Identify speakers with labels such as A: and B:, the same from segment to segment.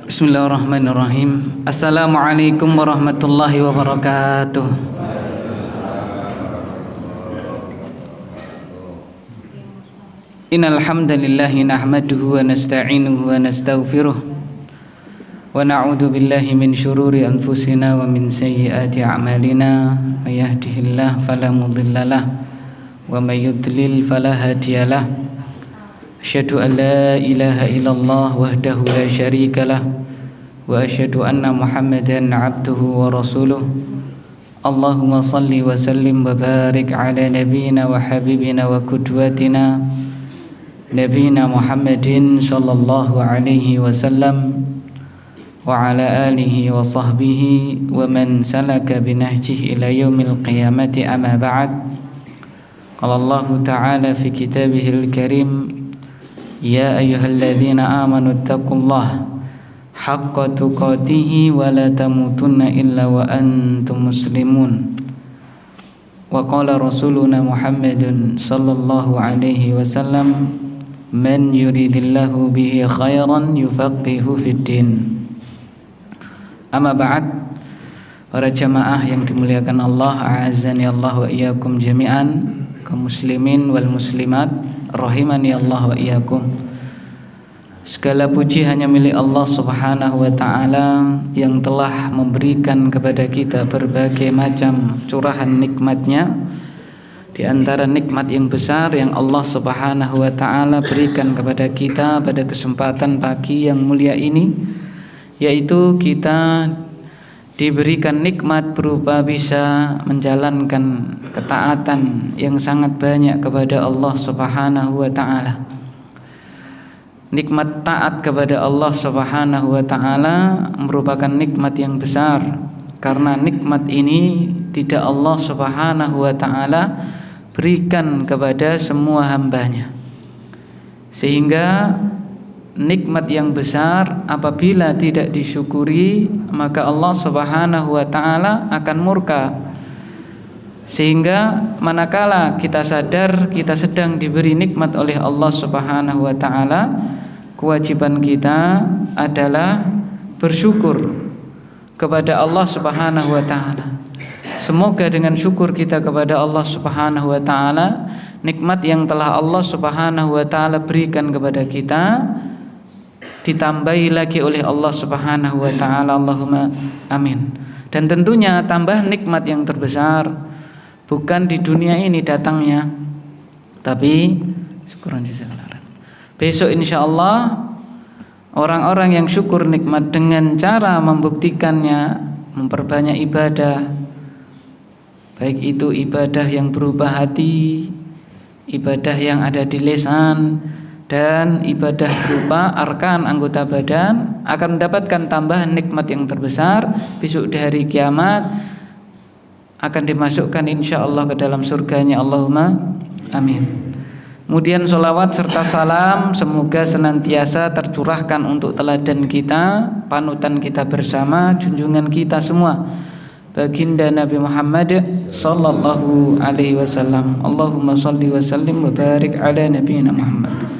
A: Bismillahirrahmanirrahim. Assalamualaikum warahmatullahi wabarakatuh. Innal hamdalillahi nahmaduhu wa nasta'inuhu wa nastaghfiruh wa na'udzu billahi min syururi anfusina wa min sayyiati a'malina. May yahdihillahu fala mudhillalah wa may yudlil fala hadiyalah. Asyhadu an la ilaha illallah wahdahu la syarikalah wa asyhadu anna Muhammadan abduhu wa rasuluh. Allahumma salli wa sallim wa barik ala nabiyyina wa habibina wa qudwatina nabiyina Muhammadin sallallahu alaihi wasallam wa ala alihi wa sahbihi wa man salaka binahjihi ila yaumil qiyamati amma ba'd. Qala Allah ta'ala fi kitabihil karim, ya ayyuhalladzina amanu taqullaha haqqa tuqatih wa la tamutunna illa wa antum muslimun. Wa qala rasuluna Muhammadun sallallahu alaihi wasallam, man yuridillahu bihi khairan yufaqihu fid din. Amma ba'd. Para jamaah yang dimuliakan Allah, a'azzani Allah wa iyyakum jami'an, kaum muslimin wal muslimat rahimani Allah wa iyyakum. Segala puji hanya milik Allah Subhanahu wa ta'ala yang telah memberikan kepada kita berbagai macam curahan nikmatnya. Di antara nikmat yang besar yang Allah Subhanahu wa ta'ala berikan kepada kita pada kesempatan pagi yang mulia ini, yaitu kita diberikan nikmat berupa bisa menjalankan ketaatan yang sangat banyak kepada Allah Subhanahu wa ta'ala. Nikmat taat kepada Allah Subhanahu wa ta'ala merupakan nikmat yang besar, karena nikmat ini tidak Allah Subhanahu wa ta'ala berikan kepada semua hambanya. Sehingga nikmat yang besar apabila tidak disyukuri, maka Allah Subhanahu wa ta'ala akan murka. Sehingga manakala kita sadar kita sedang diberi nikmat oleh Allah Subhanahu wa ta'ala, kewajiban kita adalah bersyukur kepada Allah Subhanahu wa ta'ala. Semoga dengan syukur kita kepada Allah Subhanahu wa ta'ala, nikmat yang telah Allah Subhanahu wa ta'ala berikan kepada kita ditambahi lagi oleh Allah Subhanahu wa ta'ala. Allahumma amin. Dan tentunya tambah nikmat yang terbesar bukan di dunia ini datangnya, tapi syukuran sisalaran. Besok insyaallah orang-orang yang syukur nikmat dengan cara membuktikannya, memperbanyak ibadah, baik itu ibadah yang berupa hati, ibadah yang ada di lisan, dan ibadah berupa arkan anggota badan, akan mendapatkan tambahan nikmat yang terbesar. Besok di hari kiamat akan dimasukkan insyaallah ke dalam surganya. Allahumma amin. Kemudian sholawat serta salam semoga senantiasa tercurahkan untuk teladan kita, panutan kita bersama, junjungan kita semua, baginda Nabi Muhammad sallallahu alaihi wasallam. Allahumma shalli wa sallim wa barik ala nabiyina Muhammad.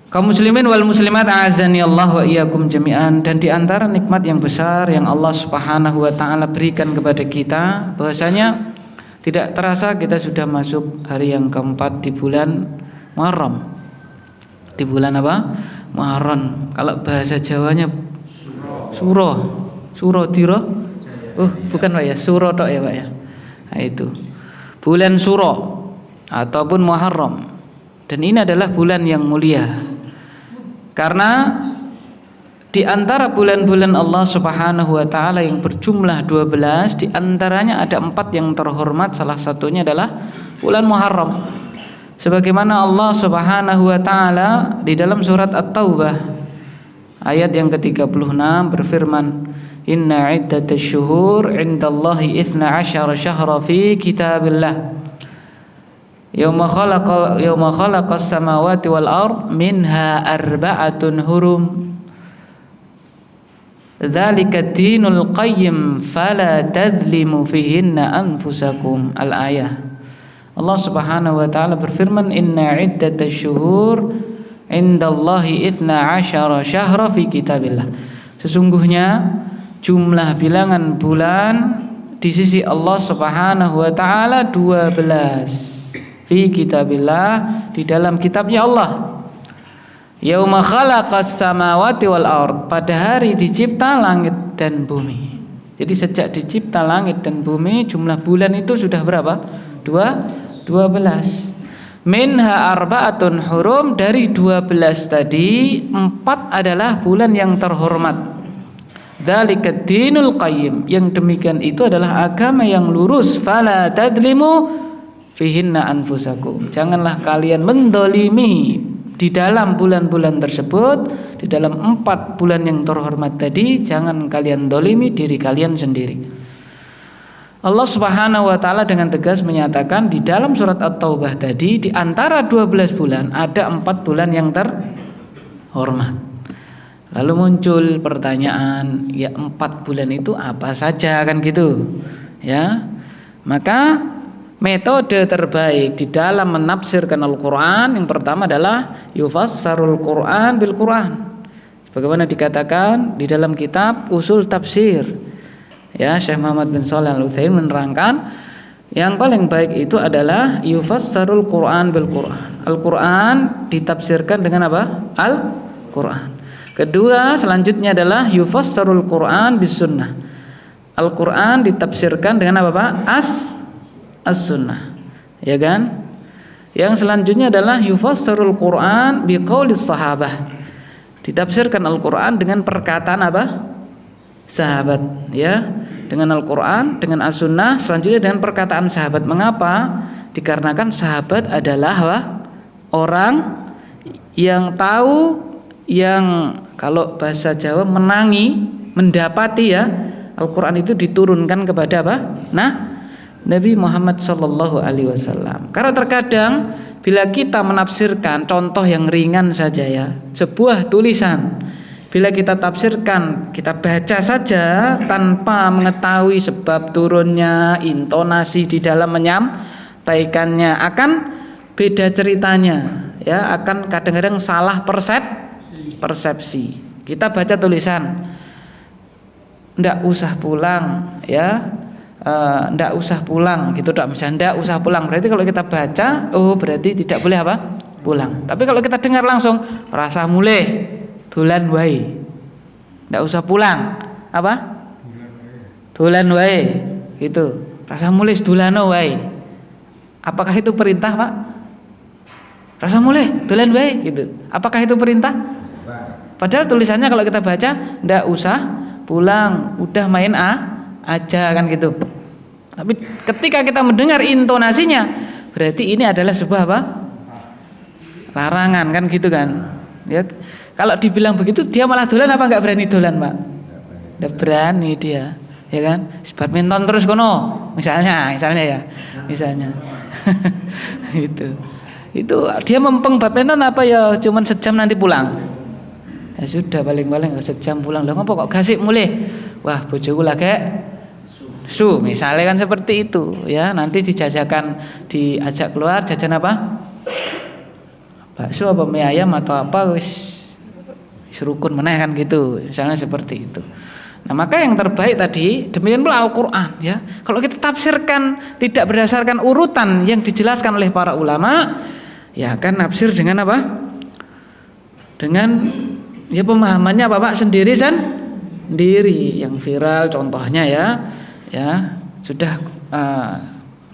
A: Kaum muslimin wal muslimat, a'azzani Allah wa iyyakum jami'an. Dan di antara nikmat yang besar yang Allah Subhanahu wa ta'ala berikan kepada kita, bahwasanya tidak terasa kita sudah masuk hari yang keempat di bulan Muharram. Di bulan apa? Muharram. Kalau bahasa Jawanya Suro Tiro. Bukan Pak ya, Suro tok ya Pak ya. Nah, itu bulan Suro ataupun Muharram. Dan ini adalah bulan yang mulia, karena di antara bulan-bulan Allah Subhanahu wa ta'ala yang berjumlah 12, di antaranya ada 4 yang terhormat. Salah satunya adalah bulan Muharram. Sebagaimana Allah Subhanahu wa ta'ala di dalam surat At-Taubah ayat yang ke-36 berfirman, inna iddatash syuhur indallahi 12 syahra fi kitabillah Yawma khalaqas samawati wal ard minha arba'atun hurum dzalika dinul qayyim fala tadzlimu fihinna anfusakum. Al-ayah. Allah Subhanahu wa taala berfirman, inna iddatash syuhur indallahi 12 syahra fi kitabillah. Sesungguhnya jumlah bilangan bulan di sisi Allah Subhanahu wa taala 12 fi kitabillah, di dalam kitabnya Allah. Yauma khalaqas samawati wal ard, pada hari dicipta langit dan bumi. Jadi sejak dicipta langit dan bumi, jumlah bulan itu sudah berapa? 12. Minha arba'atun hurum, dari 12 tadi 4 adalah bulan yang terhormat. Dzalika dinul qayyim, yang demikian itu adalah agama yang lurus. Fala tadlimu fihinna anfusakum, janganlah kalian mendolimi di dalam bulan-bulan tersebut, di dalam 4 bulan yang terhormat tadi, jangan kalian dolimi diri kalian sendiri. Allah Subhanahu wa taala dengan tegas menyatakan di dalam surat At-Taubah tadi, di antara 12 bulan ada 4 bulan yang terhormat. Lalu muncul pertanyaan, ya 4 bulan itu apa saja, kan gitu ya. Maka metode terbaik di dalam menafsirkan Al-Quran yang pertama adalah yufassarul Quran bil Quran, sebagaimana dikatakan di dalam kitab Usul Tafsir ya, Syekh Muhammad bin Shalih Al-Utsaimin menerangkan yang paling baik itu adalah yufassarul Quran bil Quran. Al-Quran ditafsirkan dengan apa? Al-Quran. Kedua, selanjutnya adalah yufassarul Quran bis sunnah. Al-Quran ditafsirkan dengan apa Pak? As-sunnah, ya kan? Yang selanjutnya adalah yufassirul Quran biqaulis sahabah. Ditafsirkan Al-Quran dengan perkataan apa? Sahabat, ya. Dengan Al-Quran, dengan As-sunnah, selanjutnya dengan perkataan sahabat. Mengapa? Dikarenakan sahabat adalah apa? Orang yang tahu, yang kalau bahasa Jawa menangi, mendapati ya, Al-Quran itu diturunkan kepada apa? Nabi Muhammad sallallahu alaihi wasallam. Karena terkadang bila kita menafsirkan, contoh yang ringan saja ya, sebuah tulisan, bila kita tafsirkan, kita baca saja tanpa mengetahui sebab turunnya, intonasi di dalam menyampaikannya, akan beda ceritanya ya, akan kadang-kadang salah persepsi. Kita baca tulisan, ndak usah pulang ya, ndak usah pulang gitu, misalnya ndak usah pulang, berarti kalau kita baca, oh berarti tidak boleh apa? Pulang. Tapi kalau kita dengar langsung, rasa mulai dolan wae, ndak usah pulang, apa? Dolan wae gitu, rasa mulai dolano wae. Apakah itu perintah Pak? Rasa mulai dolan wae gitu, apakah itu perintah? Padahal tulisannya kalau kita baca, ndak usah pulang, udah main aja kan gitu. Tapi ketika kita mendengar intonasinya, berarti ini adalah sebuah apa? Larangan kan gitu kan. Ya, kalau dibilang begitu dia malah dolan apa enggak berani dolan, Pak? Enggak berani dia, ya kan? Badminton terus kono, misalnya ya. Misalnya. Itu dia mempeng badminton apa ya cuman sejam nanti pulang. Ya sudah, paling-paling sejam pulang. Lah ngopo kok gasik mulai? Wah, bojoku lagi misalnya kan seperti itu ya, nanti dijajakan, diajak keluar jajan apa? Bakso apa mie ayam atau apa, wis rukun meneh kan gitu, misalnya seperti itu. Nah, maka yang terbaik tadi demikian pula Al-Qur'an ya. Kalau kita tafsirkan tidak berdasarkan urutan yang dijelaskan oleh para ulama, ya kan nafsir dengan apa? Dengan ya pemahamannya Bapak sendiri yang viral contohnya ya sudah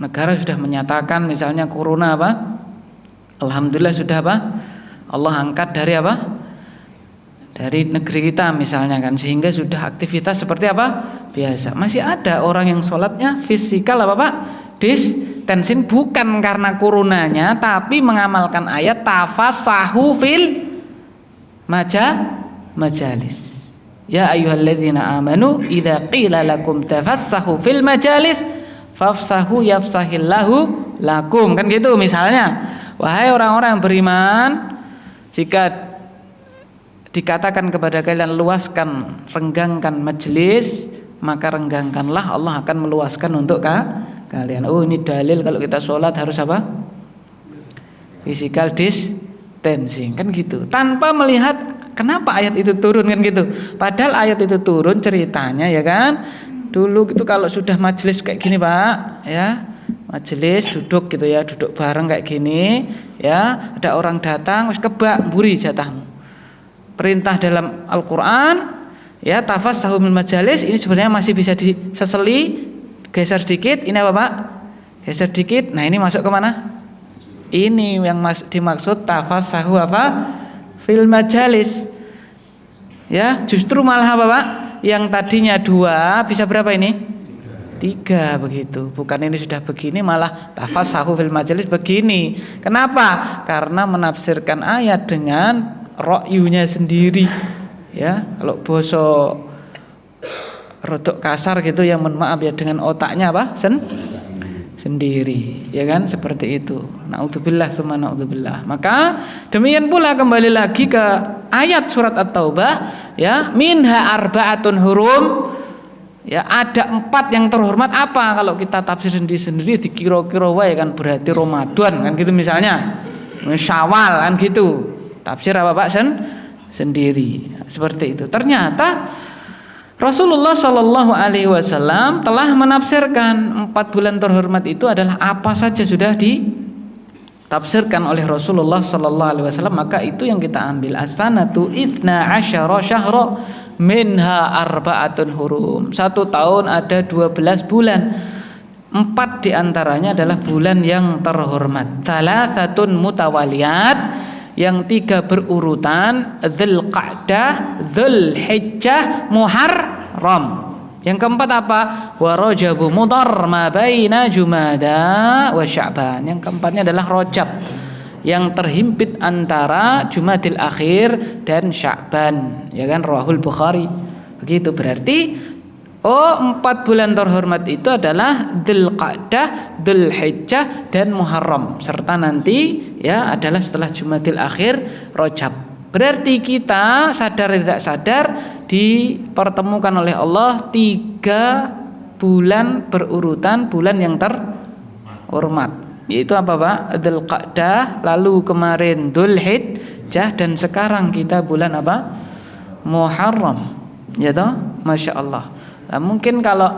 A: negara sudah menyatakan misalnya corona apa, alhamdulillah sudah apa, Allah angkat dari apa, dari negeri kita misalnya kan, sehingga sudah aktivitas seperti apa biasa. Masih ada orang yang sholatnya fisikal apa Pak, distancing, bukan karena coronanya, tapi mengamalkan ayat tafassahu fil majalis. Ya ayyuhalladzina amanu idza qila lakum tafassahu fil majalis fafsahu yafsahillahu lakum, kan gitu misalnya. Wahai orang-orang yang beriman, jika dikatakan kepada kalian luaskan, renggangkan majelis, maka renggangkanlah, Allah akan meluaskan untuk kalian. Oh, ini dalil kalau kita sholat harus apa? Physical tensing kan gitu, tanpa melihat kenapa ayat itu turun kan gitu. Padahal ayat itu turun ceritanya ya kan, dulu gitu kalau sudah majelis kayak gini Pak ya, majelis duduk gitu ya, duduk bareng kayak gini ya, ada orang datang wis kebak mburi jatahmu. Perintah dalam Al-Qur'an ya, tafassahu min majalis, ini sebenarnya masih bisa diseseli, geser sedikit, ini apa Pak? Geser dikit. Nah, ini masuk ke mana? Ini yang dimaksud tafassahu apa? Fil majalis. Ya, justru malah apa Pak? Yang tadinya 2 bisa berapa ini? 3 begitu. Bukan ini sudah begini malah tafassahu fil majalis begini. Kenapa? Karena menafsirkan ayat dengan ra'yunya sendiri. Ya, kalau boso rodok kasar gitu ya, mohon maaf ya, dengan otaknya apa? Sendiri, ya kan, seperti itu. Naudzubillah summa naudzubillah. Maka demikian pula kembali lagi ke ayat surat At-Taubah ya, minha arba'atun hurum. Ya, ada 4 yang terhormat. Apa kalau kita tafsir sendiri dikira-kira wae kan berarti Ramadan kan gitu misalnya. Syawal kan gitu. Tafsir apa Pak sendiri. Seperti itu. Ternyata Rasulullah Shallallahu Alaihi Wasallam telah menafsirkan 4 bulan terhormat itu adalah apa saja sudah ditafsirkan oleh Rasulullah Shallallahu Alaihi Wasallam. Maka itu yang kita ambil. As-sanatu itsna asyara syahra minha arba'atun hurum. 1 tahun ada 12 bulan. 4 diantaranya adalah bulan yang terhormat. Thalathatun mutawaliyat, yang 3 berurutan, Dzulqa'dah, Dzulhijjah, Muharram. Yang keempat apa? Wa Rajabu Mudhar ma baina Jumada wa Sya'ban. Yang keempatnya adalah Rajab, yang terhimpit antara Jumadil Akhir dan Sya'ban, ya kan, Rawahul Bukhari. Begitu berarti 4 bulan terhormat itu adalah Dzulqa'dah, Dzulhijjah dan Muharram, serta nanti ya adalah setelah Jumadil Akhir Rajab. Berarti kita sadar tidak sadar dipertemukan oleh Allah 3 bulan berurutan, bulan yang terhormat. Yaitu apa Pak? Dzulqa'dah, lalu kemarin Dzulhijjah, dan sekarang kita bulan apa? Muharram. Ya toh? Masya Allah. Nah, mungkin kalau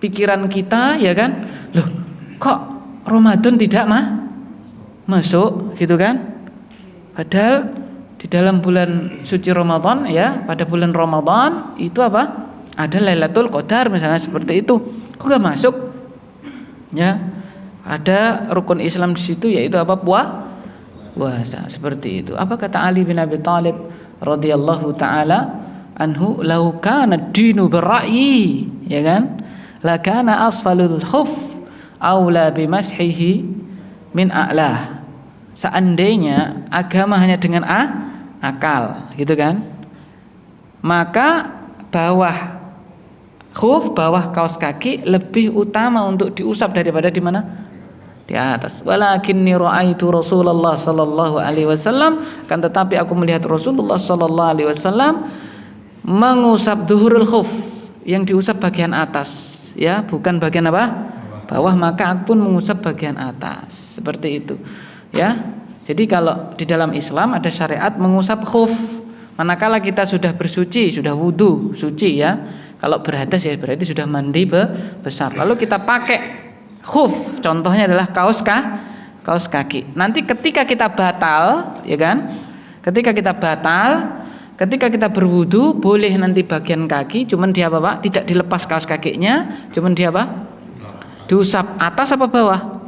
A: pikiran kita ya kan, loh kok Ramadan tidak masuk gitu kan? Padahal di dalam bulan suci Ramadan ya, pada bulan Ramadan itu apa? Ada Lailatul Qadar misalnya, seperti itu. Kok gak masuk? Ya, ada rukun Islam di situ, yaitu apa? Puasa, seperti itu. Apa kata Ali bin Abi Thalib radhiyallahu taala anhu, lau kana ad-dinu birra'yi, ya kan, la kana asfalul khuf aula bimashihi min a'lah. Seandainya agama hanya dengan akal gitu kan, maka bawah khuf, bawah kaos kaki lebih utama untuk diusap daripada di mana? Di atas. Walakinni ra'aitu Rasulullah sallallahu alaihi wasallam, kan tetapi aku melihat Rasulullah sallallahu alaihi wasallam mengusap dhuhurul khuf, yang diusap bagian atas ya, bukan bagian apa? Bawah. Maka aku pun mengusap bagian atas, seperti itu ya. Jadi kalau di dalam Islam ada syariat mengusap khuf manakala kita sudah bersuci, sudah wudu suci ya. Kalau berhadas ya berarti sudah mandi besar, lalu kita pakai khuf, contohnya adalah kaos kaki. Nanti ketika kita batal ya kan, ketika kita berwudu, boleh nanti bagian kaki cuman dia apa Pak? Tidak dilepas kaos kakinya, cuman dia apa? Diusap atas apa bawah?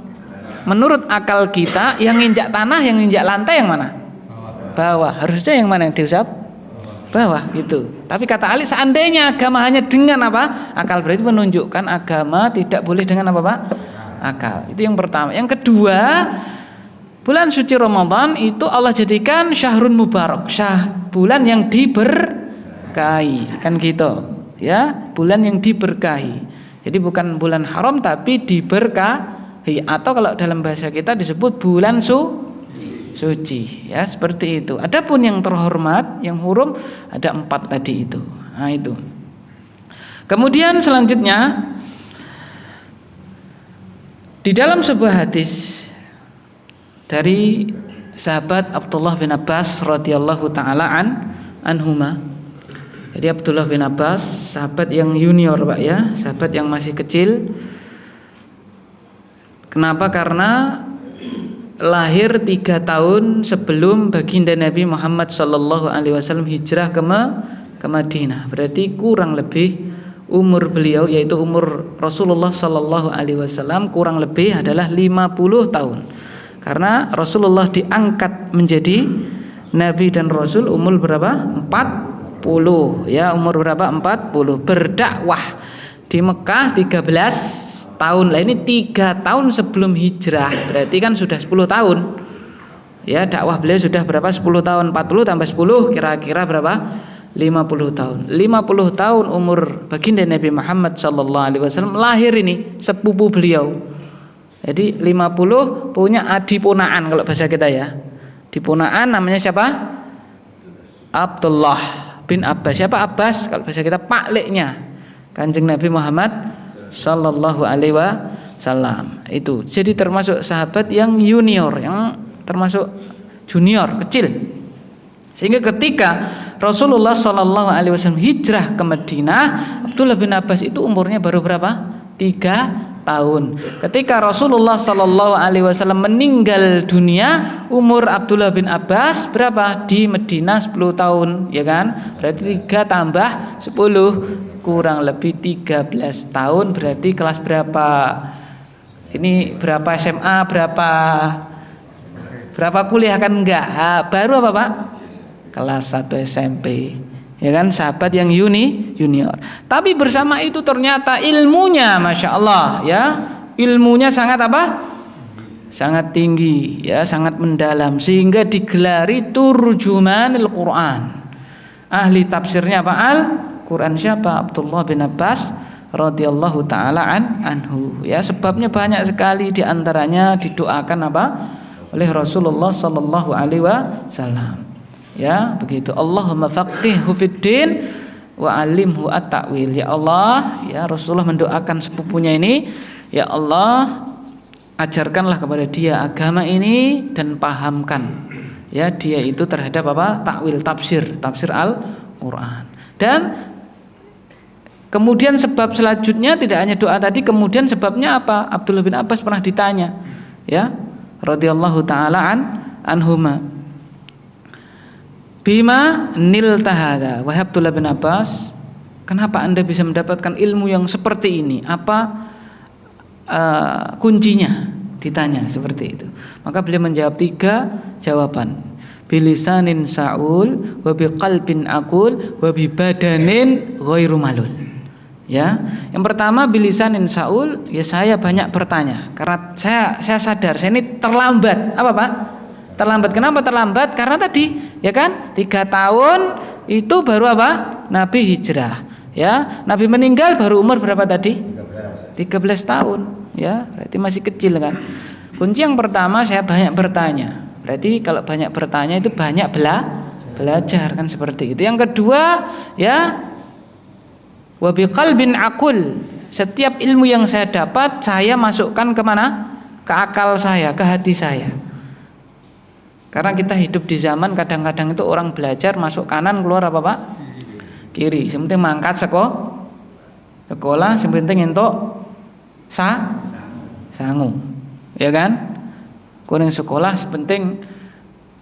A: Menurut akal kita, yang injak tanah, yang injak lantai yang mana? Bawah. Harusnya yang mana yang diusap? Bawah gitu. Tapi kata Ali, seandainya agama hanya dengan apa? Akal, berarti menunjukkan agama tidak boleh dengan apa Pak? Akal. Itu yang pertama. Yang kedua, bulan suci Ramadan itu Allah jadikan syahrun mubarak, bulan yang diberkahi, kan gitu ya, bulan yang diberkahi. Jadi bukan bulan haram tapi diberkahi, atau kalau dalam bahasa kita disebut bulan suci ya, seperti itu. Adapun yang terhormat, yang hurum, ada 4 tadi itu. Nah itu. Kemudian selanjutnya di dalam sebuah hadis dari sahabat Abdullah bin Abbas radhiyallahu taala anhuma. Jadi Abdullah bin Abbas sahabat yang junior Pak ya, sahabat yang masih kecil. Kenapa? Karena lahir 3 tahun sebelum baginda Nabi Muhammad sallallahu alaihi wasallam hijrah ke Madinah. Berarti kurang lebih umur beliau, yaitu umur Rasulullah sallallahu alaihi wasallam kurang lebih adalah 50 tahun. Karena Rasulullah diangkat menjadi nabi dan rasul umur berapa? 40 ya, umur berapa? 40. Berdakwah di Mekah 13 tahun. Lah ini 3 tahun sebelum hijrah. Berarti kan sudah 10 tahun. Ya, dakwah beliau sudah berapa? 10 tahun. 40 tambah 10 kira-kira berapa? 50 tahun. 50 tahun umur baginda Nabi Muhammad sallallahu alaihi wasallam, lahir ini sepupu beliau. Jadi 50 punya adiponaan kalau bahasa kita ya. Diponaan namanya siapa? Abdullah bin Abbas. Siapa Abbas? Kalau bahasa kita pakliknya Kanjeng Nabi Muhammad sallallahu alaihi wasallam. Itu. Jadi termasuk sahabat yang junior, yang termasuk junior, kecil. Sehingga ketika Rasulullah sallallahu alaihi wasallam hijrah ke Madinah, Abdullah bin Abbas itu umurnya baru berapa? 3 tahun. Ketika Rasulullah sallallahu alaihi wasallam meninggal dunia, umur Abdullah bin Abbas berapa? Di Madinah 10 tahun, ya kan? Berarti 3 tambah 10 kurang lebih 13 tahun. Berarti kelas berapa? Ini berapa SMA, berapa kuliah kan enggak? Baru apa, Pak? Kelas 1 SMP. Ya kan, sahabat yang junior. Tapi bersama itu ternyata ilmunya Masya Allah ya, ilmunya sangat apa? Sangat tinggi ya, sangat mendalam, sehingga digelari turjumanil Quran. Ahli tafsirnya apa? Al-Quran. Siapa? Abdullah bin Abbas radhiyallahu taala anhu ya. Sebabnya banyak sekali, diantaranya didoakan apa? Oleh Rasulullah sallallahu alaihi wasallam. Ya, begitu. Allahumma faqihhu fiddin wa 'allimhu at-ta'wil. Ya Allah, ya Rasulullah mendoakan sepupunya ini, ya Allah, ajarkanlah kepada dia agama ini dan pahamkan ya dia itu terhadap apa? Takwil, tafsir Al-Qur'an. Dan kemudian sebab selanjutnya tidak hanya doa tadi, kemudian sebabnya apa? Abdullah bin Abbas pernah ditanya, ya, radhiyallahu taala anhuma. Bima nilta hadza, wahai Abdullah bin Abbas, kenapa Anda bisa mendapatkan ilmu yang seperti ini? Apa kuncinya? Ditanya seperti itu. Maka beliau menjawab 3 jawaban. Bilisanin sa'ul, wa biqalbin aqul, wa bibadanin ghairu malul. Ya, yang pertama bilisanin sa'ul, ya saya banyak bertanya karena saya sadar saya ini terlambat. Apa, Pak? Terlambat. Kenapa terlambat? Karena tadi ya kan 3 tahun itu baru apa? Nabi hijrah. Ya, Nabi meninggal baru umur berapa tadi? 13 tahun. Ya, berarti masih kecil kan. Kunci yang pertama, saya banyak bertanya. Berarti kalau banyak bertanya itu banyak belajar kan, seperti itu. Yang kedua, ya, wa biqalbin aqul. Setiap ilmu yang saya dapat saya masukkan ke mana? Ke akal saya, ke hati saya. Karena kita hidup di zaman kadang-kadang itu orang belajar masuk kanan keluar apa, Pak? Kiri. Yang penting mangkat sekolah, yang penting entuk sangu. Ya kan? Kuning sekolah sepenting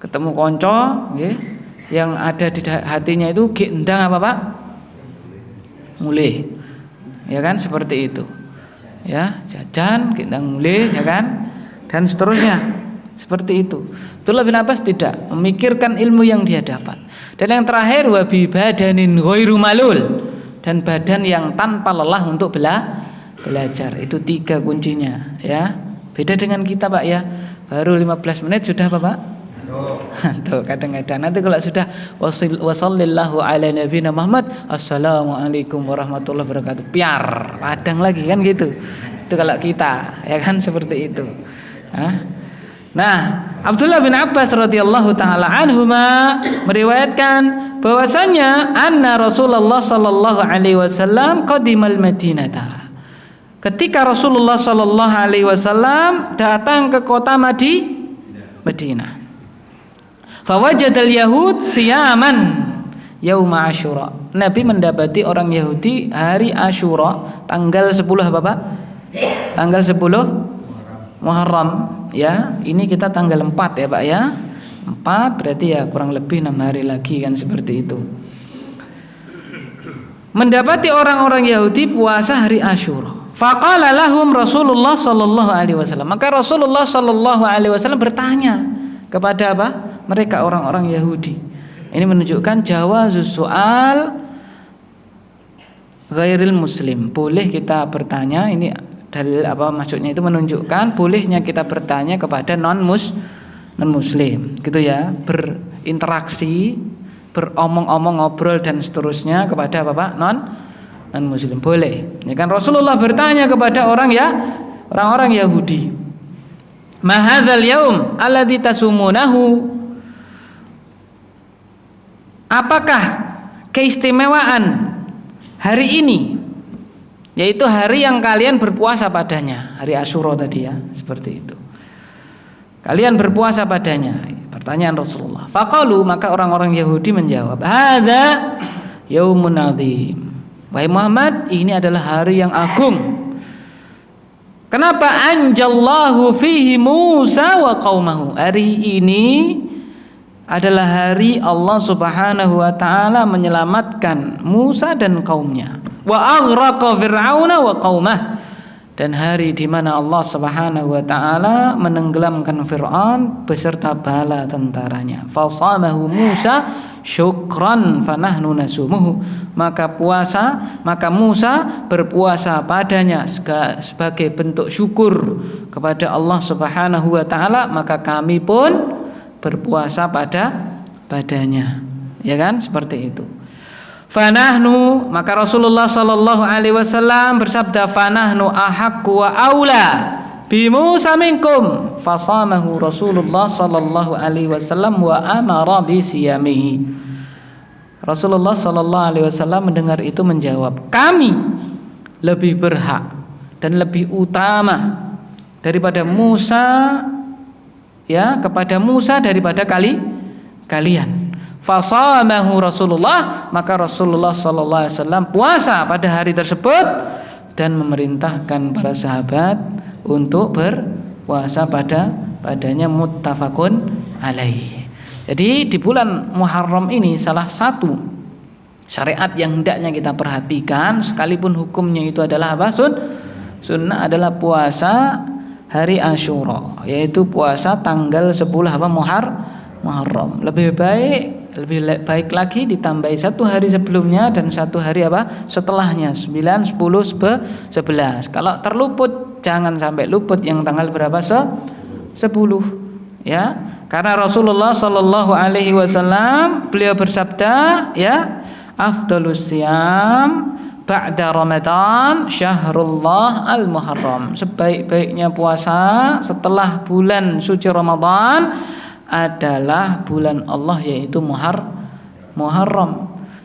A: ketemu konco, nggih. Yang ada di hatinya itu gendang apa, Pak? Mulih. Ya kan, seperti itu. Ya, jajan, gendang mulih, ya kan? Dan seterusnya. Seperti itu. Abdullah bin Abbas tidak memikirkan ilmu yang dia dapat. Dan yang terakhir, wa bi badanin ghairu malul, dan badan yang tanpa lelah untuk belajar. Itu 3 kuncinya ya. Beda dengan kita, Pak ya. Baru 15 menit sudah apa, Pak? Tuh, kadang-kadang nanti kalau sudah wasallallahu ala nabiyina Muhammad, assalamualaikum warahmatullahi wabarakatuh, piar padang lagi kan gitu. Itu kalau kita ya kan, seperti itu. Nah, Abdullah bin Abbas radhiyallahu taala anhuma meriwayatkan bahwasanya anna Rasulullah sallallahu alaihi wasallam qadimal Madinata. Ketika Rasulullah sallallahu alaihi wasallam datang ke kota Madinah. Fawajadal yahud siyaman yauma Asyura. Nabi mendapati orang Yahudi hari Asyura tanggal 10 apa Pak? Tanggal 10 Muharram ya. Ini kita tanggal 4 ya Pak ya. 4 berarti ya kurang lebih 6 hari lagi kan seperti itu. Mendapati orang-orang Yahudi puasa hari Asyura. Faqala lahum Rasulullah sallallahu alaihi wasallam. Maka Rasulullah sallallahu alaihi wasallam bertanya kepada apa? Mereka orang-orang Yahudi. Ini menunjukkan jawazus soal ghairil muslim. Boleh kita bertanya, ini dalil apa maksudnya itu menunjukkan bolehnya kita bertanya kepada non muslim gitu ya, berinteraksi, beromong-omong, ngobrol dan seterusnya kepada Bapak non muslim boleh. Ya kan Rasulullah bertanya kepada orang-orang Yahudi. Ma hadzal yaum alladzi tasumunahu? Apakah keistimewaan hari ini, yaitu hari yang kalian berpuasa padanya, hari Asyura tadi ya, seperti itu. Kalian berpuasa padanya. Pertanyaan Rasulullah. Faqalu, maka orang-orang Yahudi menjawab, hadza yaumun azim. Wahai Muhammad, ini adalah hari yang agung. Kenapa? Anjallahu fihi Musa wa qaumahu. Hari ini adalah hari Allah Subhanahu wa taala menyelamatkan Musa dan kaumnya. Wa aghraqa Fir'auna wa qaumah. Dan hari di mana Allah Subhanahu wa taala menenggelamkan Fir'aun beserta bala tentaranya. Fasamahu Musa syukran fanahnu nasumuhu. Maka Musa berpuasa padanya sebagai bentuk syukur kepada Allah Subhanahu wa taala, maka kami pun berpuasa padanya, ya kan seperti itu. Fanahnu, maka Rasulullah sallallahu alaihi wasallam bersabda, fanahnu ahaqqu wa aula bi Musa minkum. Fasamahu Rasulullah sallallahu alaihi wasallam wa amara bi siyamihi. Rasulullah sallallahu alaihi wasallam mendengar itu menjawab, kami lebih berhak dan lebih utama daripada Musa, ya, kepada Musa daripada kalian. Fasamahu Rasulullah, maka Rasulullah sallallahu alaihi wasallam puasa pada hari tersebut dan memerintahkan para sahabat untuk berpuasa padanya, muttafaqun alaihi. Jadi di bulan Muharram ini salah satu syariat yang hendaknya kita perhatikan, sekalipun hukumnya itu adalah apa? Sunnah adalah puasa hari Asyura, yaitu puasa tanggal 10 apa? Muharram. Lebih baik lagi ditambahi 1 hari sebelumnya dan 1 hari apa? Setelahnya, 9, 10, 11. Kalau terluput jangan sampai luput yang tanggal berapa? 10. Ya, karena Rasulullah sallallahu alaihi wasallam beliau bersabda, ya, afdhalus siyam ba'da Ramadan syahrullah al-Muharram. Sebaik-baiknya puasa setelah bulan suci Ramadan adalah bulan Allah, yaitu Muharram.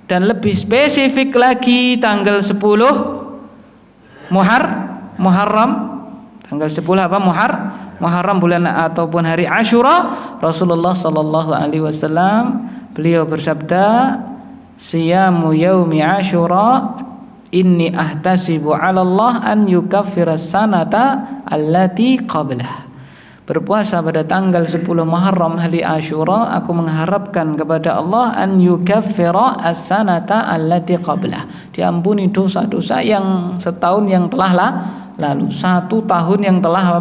A: Dan lebih spesifik lagi tanggal 10 Muharram, tanggal 10 apa? Muharram bulan ataupun hari Asyura, Rasulullah sallallahu alaihi wasallam beliau bersabda, siyamu yaumi Asyura inni ahtasibu 'ala Allah an yukaffira sanata allati qablah. Berpuasa pada tanggal 10 Muharram hari Asyura, aku mengharapkan kepada Allah an yukaffira as-sanata allati qablah, diampuni dosa-dosa yang setahun yang telah lalu, 1 tahun yang telah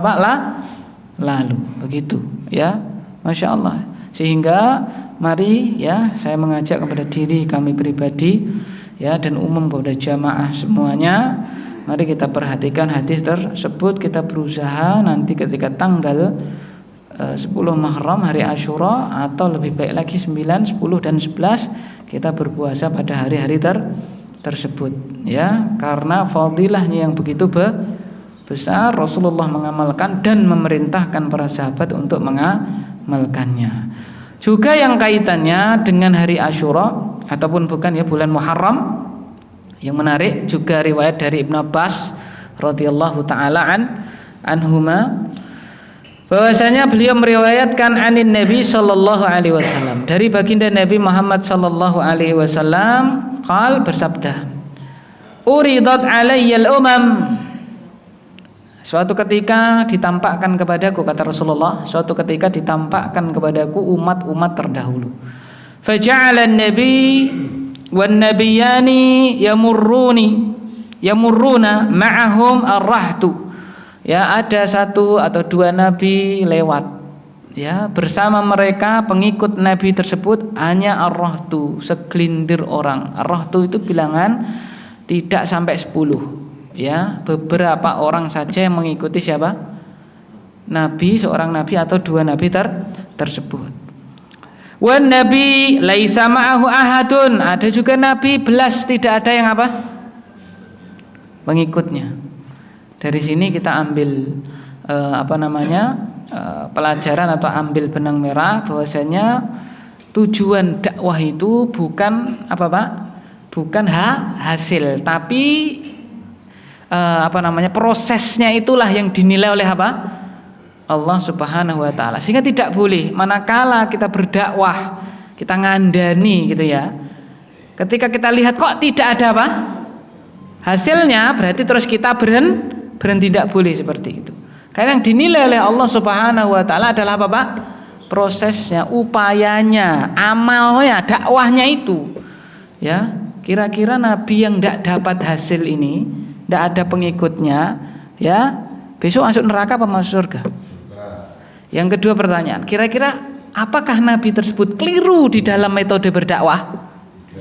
A: lalu, begitu ya, Masya Allah. Sehingga mari ya, saya mengajak kepada diri kami pribadi ya, dan umum kepada jamaah semuanya, mari kita perhatikan hadis tersebut. Kita berusaha nanti ketika tanggal 10 Muharram hari Asyura, atau lebih baik lagi 9, 10 dan 11, kita berpuasa pada hari-hari tersebut ya, karena fadilahnya yang begitu besar. Rasulullah mengamalkan dan memerintahkan para sahabat untuk mengamalkannya. Juga yang kaitannya dengan hari Asyura ataupun bukan ya, bulan Muharram, yang menarik juga riwayat dari Ibnu Abbas radhiyallahu taala anhuma. bahwasanya beliau meriwayatkan anin Nabi sallallahu alaihi wasallam, dari baginda Nabi Muhammad sallallahu alaihi wasallam, qal, bersabda, uridat alayyal umam, suatu ketika ditampakkan kepadaku, kata Rasulullah, suatu ketika ditampakkan kepadaku umat-umat terdahulu. Faja'ala an-nabi wan nabiyani yamurruna ma'ahum ar-rahtu. Ya, ada satu atau dua nabi lewat, ya, bersama mereka pengikut nabi tersebut hanya ar-rahtu, segelintir orang. Ar-rahtu itu bilangan tidak sampai 10, ya, beberapa orang saja yang mengikuti siapa? Nabi, seorang nabi atau dua nabi tersebut. Wan nabi laisa ma'ahu ahadun, ada juga nabi belas tidak ada yang apa? Pengikutnya. Dari sini kita ambil pelajaran atau ambil benang merah bahwasanya tujuan dakwah itu bukan apa Pak? Bukan hasil, tapi prosesnya itulah yang dinilai oleh apa? Allah Subhanahu wa taala. Sehingga tidak boleh manakala kita berdakwah, kita ngandani gitu ya. Ketika kita lihat kok tidak ada apa? Hasilnya, berarti terus kita berhenti, tidak boleh seperti itu. Karena yang dinilai oleh Allah Subhanahu wa taala adalah apa, Pak? Prosesnya, upayanya, amalnya, dakwahnya itu. Ya, kira-kira nabi yang tidak dapat hasil ini, tidak ada pengikutnya, ya, besok masuk neraka apa masuk surga? Yang kedua pertanyaan, kira-kira apakah nabi tersebut keliru di dalam metode berdakwah?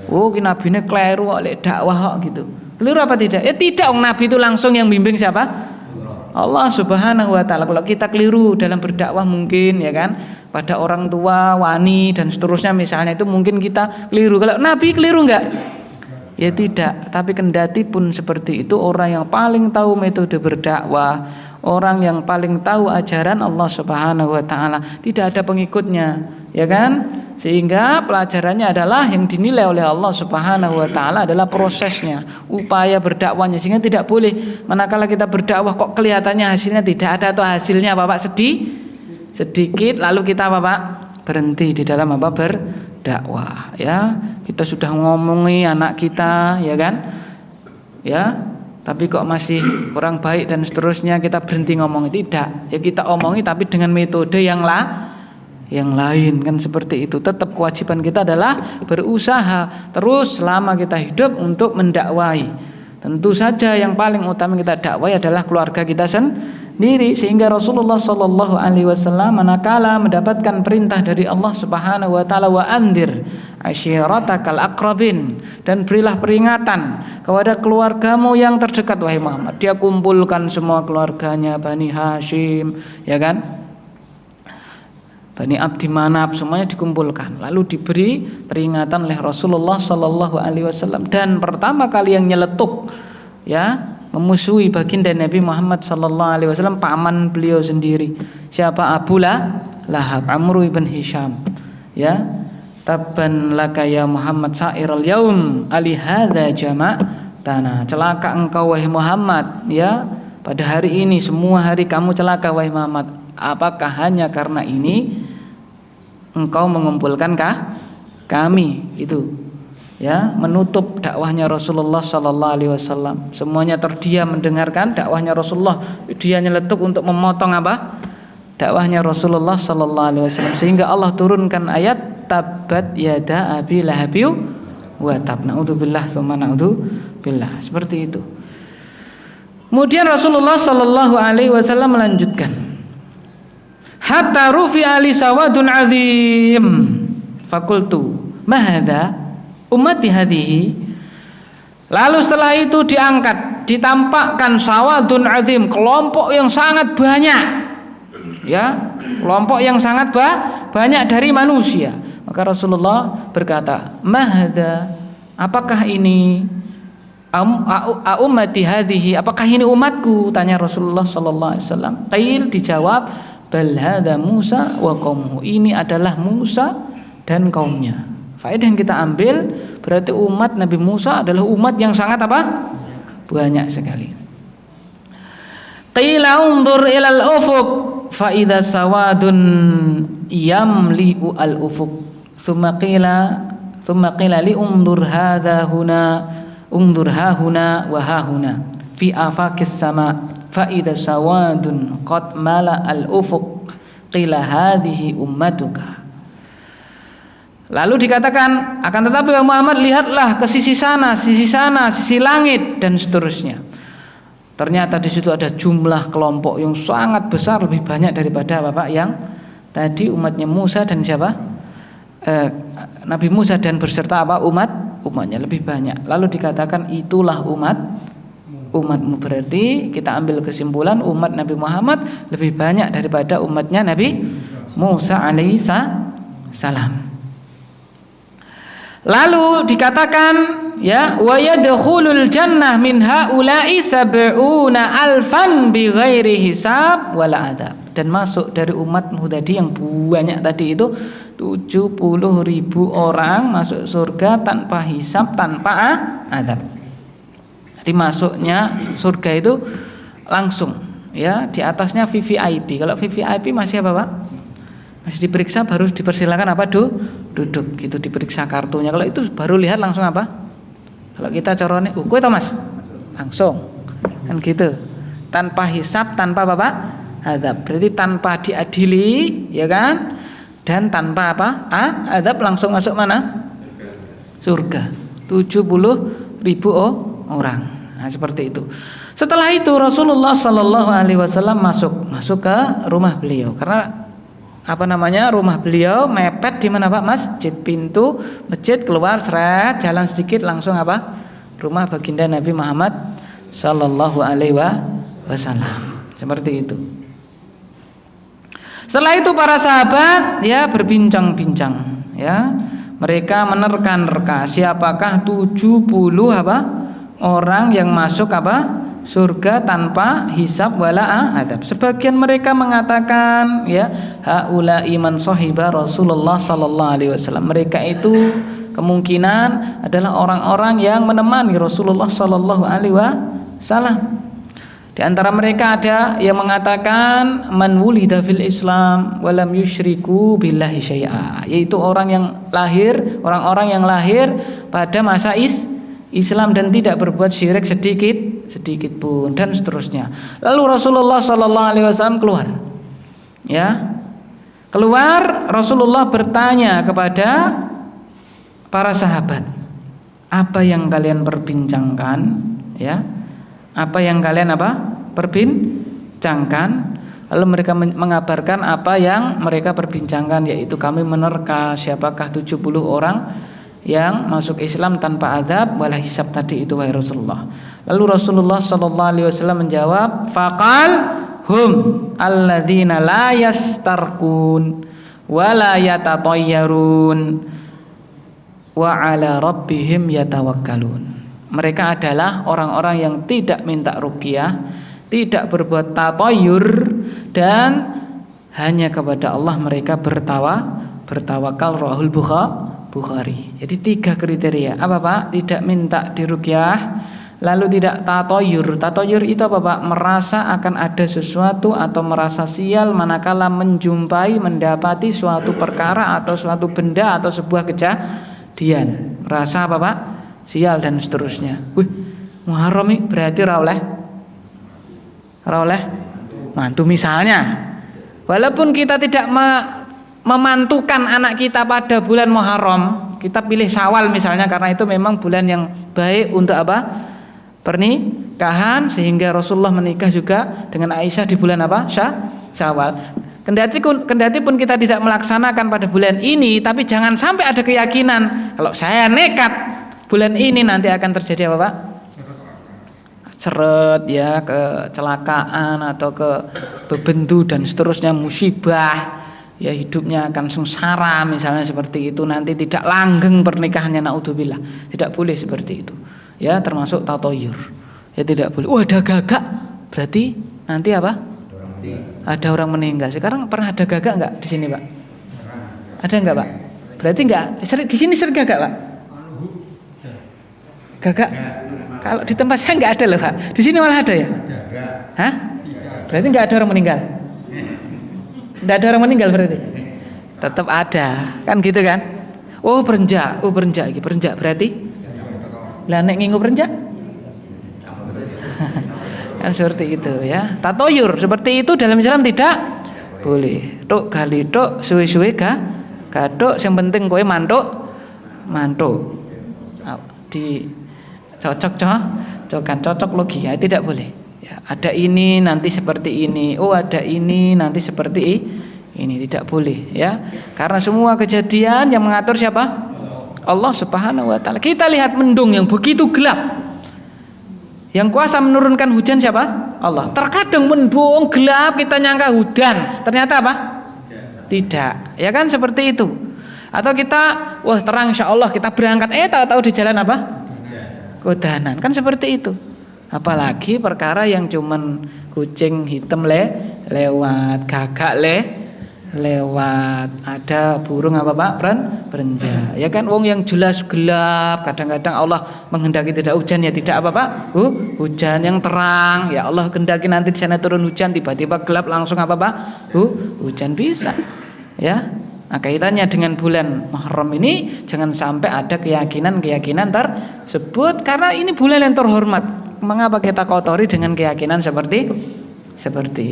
A: Oh, nabi ini keliru oleh dakwah gitu. Keliru apa tidak? Ya tidak, nabi itu langsung yang bimbing siapa? Allah Subhanahu wa taala. Kalau kita keliru dalam berdakwah mungkin, ya kan, pada orang tua, wani dan seterusnya misalnya, itu mungkin kita keliru. Kalau nabi keliru enggak? Ya tidak. Tapi kendati pun seperti itu, orang yang paling tahu metode berdakwah, orang yang paling tahu ajaran Allah Subhanahu wa taala, tidak ada pengikutnya, ya kan? Sehingga pelajarannya adalah yang dinilai oleh Allah Subhanahu wa taala adalah prosesnya, upaya berdakwahnya. Sehingga tidak boleh manakala kita berdakwah kok kelihatannya hasilnya tidak ada, atau hasilnya Bapak sedikit lalu kita Bapak berhenti di dalam apa berdakwah, ya. Kita sudah ngomongi anak kita, ya kan? Ya, tapi kok masih kurang baik dan seterusnya, kita berhenti ngomong. Tidak, ya kita omongi tapi dengan metode yang lain, kan seperti itu. Tetap kewajiban kita adalah berusaha terus selama kita hidup untuk mendakwai. Tentu saja yang paling utama kita dakwai adalah keluarga kita sendiri. Sehingga Rasulullah sallallahu alaihi wasallam manakala mendapatkan perintah dari Allah Subhanahu wa taala, wa andir asyiratakal aqrabin, dan berilah peringatan kepada keluargamu yang terdekat wahai Muhammad. Dia kumpulkan semua keluarganya, Bani Hashim, ya kan, Bani Abdi Manaf, semuanya dikumpulkan. Lalu diberi peringatan oleh Rasulullah sallallahu alaihi wasallam. Dan pertama kali yang nyeletuk, ya, memusuhi baginda Nabi Muhammad sallallahu alaihi wasallam, paman beliau sendiri. Siapa? Abu Lahab, Amr ibn Hisham. Ya, tabban laka ya Muhammad sa'iral yaum ali hadza jama'tana. Celaka engkau wahai Muhammad, ya, pada hari ini, semua hari kamu celaka wahai Muhammad. Apakah hanya karena ini engkau mengumpulkankah kami? Itu, ya, menutup dakwahnya Rasulullah sallallahu alaihi wasallam. Semuanya terdiam mendengarkan dakwahnya Rasulullah. Dia nyeletuk untuk memotong apa? Dakwahnya Rasulullah sallallahu alaihi wasallam. Sehingga Allah turunkan ayat tabbat yada abi lahabi wa tab. Naudzubillah tsumma naudzubillah. Seperti itu. Kemudian Rasulullah sallallahu alaihi wasallam melanjutkan, hatta rufi ali sawadun azim fakultu mahada ummati hadhihi. Lalu setelah itu diangkat, ditampakkan sawadun azim, kelompok yang sangat banyak, ya, kelompok yang sangat banyak dari manusia. Maka Rasulullah berkata, mahada, apakah ini? Ummati hadhihi, apakah ini umatku? Tanya Rasulullah sallallahu alaihi wasallam. Qail, dijawab, bal hadza Musa wa qaumuhu, ini adalah Musa dan kaumnya. Faedah yang kita ambil, berarti umat Nabi Musa adalah umat yang sangat apa? Banyak sekali. Qila unzur ilal ufuq fa idza sawadun yamli'u al-ufuq thumma qila li undur hadha huna wa ha huna fi afaqis sama fa idza sawadun qad mala al-ufuq qila hadhihi ummatuka. Lalu dikatakan, akan tetapi Muhammad lihatlah ke sisi sana, sisi langit dan seterusnya. Ternyata di situ ada jumlah kelompok yang sangat besar, lebih banyak daripada Bapak yang tadi umatnya Musa dan siapa? Nabi Musa dan berserta umatnya lebih banyak. Lalu dikatakan itulah umatmu, berarti kita ambil kesimpulan umat Nabi Muhammad lebih banyak daripada umatnya Nabi Musa alaihi salam. Lalu dikatakan ya wa yadkhulul jannah min haula'i sab'una alfan bighairi hisab wala adab, dan masuk dari umatmu tadi yang banyak tadi itu 70.000 orang masuk surga tanpa hisab, tanpa adab. Jadi masuknya surga itu langsung ya, di atasnya VVIP. Kalau VVIP masih apa Pak? Masih diperiksa, baru dipersilakan apa duduk gitu, diperiksa kartunya. Kalau itu baru lihat langsung apa? Kalau kita carane, kowe to Mas? Langsung. Kan gitu. Tanpa hisab, tanpa apa? Adab. Berarti tanpa diadili, ya kan? Dan tanpa apa? Adab, langsung masuk mana? Surga. 70.000 orang. Nah, seperti itu. Setelah itu Rasulullah sallallahu alaihi wasallam masuk ke rumah beliau, karena rumah beliau mepet di mana Pak? Masjid, pintu masjid, keluar seret, jalan sedikit langsung apa? Rumah baginda Nabi Muhammad sallallahu alaihi wasallam. Seperti itu. Setelah itu para sahabat ya berbincang-bincang ya. Mereka menerka-nerka siapakah 70 orang yang masuk surga tanpa hisab wala adab. Sebagian mereka mengatakan ya haula iman sahiba Rasulullah sallallahu alaihi wasallam. Mereka itu kemungkinan adalah orang-orang yang menemani Rasulullah sallallahu alaihi wasallam. Di antara mereka ada yang mengatakan man wulida fil Islam wa lam yusyriku billahi syai'a, yaitu orang-orang yang lahir pada masa Islam dan tidak berbuat syirik sedikit pun, dan seterusnya. Lalu Rasulullah sallallahu alaihi wasallam keluar. Ya. Keluar, Rasulullah bertanya kepada para sahabat, "Apa yang kalian perbincangkan?" Ya. Apa yang kalian perbincangkan? Lalu mereka mengabarkan apa yang mereka perbincangkan, yaitu kami menerka siapakah 70 orang yang masuk Islam tanpa azab wala hisab tadi itu wahai Rasulullah. Lalu Rasulullah sallallahu alaihi wasallam menjawab, faqal hum alladzina la yastarqun wa la yatatayyarun wa ala rabbihim yatawakkalun. Mereka adalah orang-orang yang tidak minta ruqyah, tidak berbuat tatayyur, dan hanya kepada Allah mereka bertawakal. Rahul Bukhari. Jadi 3 kriteria. Apa Pak? Tidak minta diruqyah, lalu tidak tatayyur. Tatayyur itu apa Pak? Merasa akan ada sesuatu atau merasa sial manakala mendapati suatu perkara atau suatu benda atau sebuah kejadian. Merasa apa Pak? Sial dan seterusnya. Muharram ini berarti ra oleh mantu misalnya. Walaupun kita tidak memantukan anak kita pada bulan Muharram, kita pilih Syawal misalnya, karena itu memang bulan yang baik untuk pernikahan, sehingga Rasulullah menikah juga dengan Aisyah di bulan Syawal. Kendati pun kita tidak melaksanakan pada bulan ini, tapi jangan sampai ada keyakinan kalau saya nekat bulan ini nanti akan terjadi apa Pak? Seret ya, kecelakaan atau bebendu dan seterusnya, musibah. Ya hidupnya akan sengsara misalnya seperti itu, nanti tidak langgeng pernikahannya, naudzubillah. Tidak boleh seperti itu. Ya termasuk tatayyur. Ya tidak boleh. Ada gagak, berarti nanti apa? Ada orang meninggal. Sekarang pernah ada gagak enggak di sini Pak? Ada enggak Pak? Berarti enggak. Di sini sering gagak Pak? Gagak? Kalau di tempat saya enggak ada loh Pak. Di sini malah ada ya? Hah? Berarti enggak ada orang meninggal? Tidak ada orang meninggal berarti. Tetap ada, kan gitu kan? Oh berenjak berarti. Lah nek ngingu berenjak? Kan seperti itu ya. Tatoyur seperti itu dalam Islam tidak boleh. Tok gali tok suwe-suwe gadok yang penting kowe mantuk. Di cocok logi ya, tidak boleh. Ya, ada ini nanti seperti ini. Oh, ada ini nanti seperti ini, tidak boleh ya. Karena semua kejadian yang mengatur siapa? Allah Subhanahu wa taala. Kita lihat mendung yang begitu gelap. Yang kuasa menurunkan hujan siapa? Allah. Terkadang mendung gelap kita nyangka hujan, ternyata apa? Tidak. Ya kan seperti itu. Atau kita wah terang insyaallah kita berangkat tahu-tahu di jalan apa? Kodanan. Kan seperti itu. Apalagi perkara yang cuman kucing hitam lewat, gagak lewat, ada burung apa Pak? Perenja. Ya kan wong yang jelas gelap, kadang-kadang Allah menghendaki tidak hujan ya tidak apa Pak? Hujan yang terang. Ya Allah kehendaki nanti di sana turun hujan, tiba-tiba gelap langsung apa Pak? Hujan bisa. Ya. Nah, kaitannya dengan bulan Muharram ini jangan sampai ada keyakinan tersebut karena ini bulan yang terhormat. Mengapa kita kotori dengan keyakinan seperti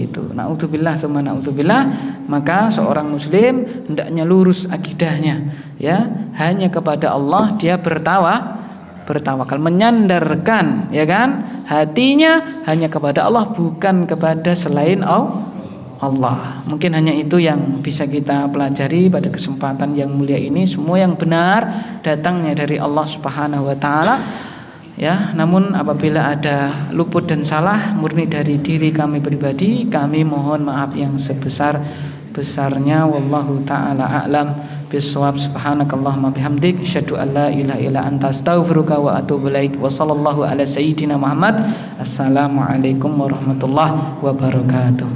A: itu? Na'udzubillah tsumma na'udzubillah. Maka seorang muslim hendaknya lurus akidahnya ya, hanya kepada Allah dia bertawakal, menyandarkan ya kan hatinya hanya kepada Allah bukan kepada selain Allah. Mungkin hanya itu yang bisa kita pelajari pada kesempatan yang mulia ini. Semua yang benar datangnya dari Allah Subhanahu wa taala. Ya, namun apabila ada luput dan salah murni dari diri kami pribadi, kami mohon maaf yang sebesar-besarnya. Wallahu taala a'lam bissawab. Subhanakallahumma bihamdik asyhadu an la ilaha illa anta astaghfiruka wa atubu ilaik. Wa sallallahu ala sayyidina Muhammad. Assalamualaikum warahmatullahi wabarakatuh.